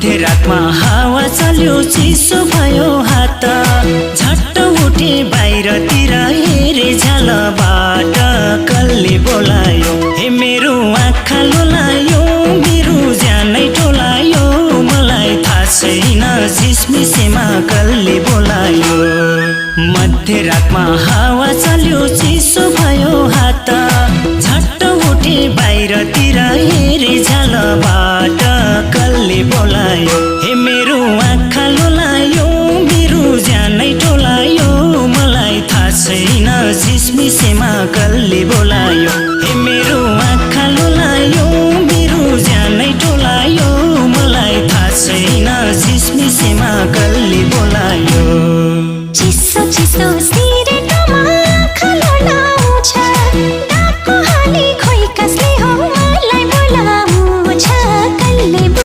मध्यरातमा हावा चल्यो चिसो भयो हात झट्ट उठे बाहिरतिर हेरे झालबाट कसले बोलायो हे मेरो आँखा लोलायो मेरो ज्यानै टोलायो मलाई थाहा छैन झिसमिसेमा कसले बोलायो मध्यरातमा हावा चल्यो चिसो भयो हात झट्ट उठे बाहिरतिर हेरे झालबाट कसले बोलायो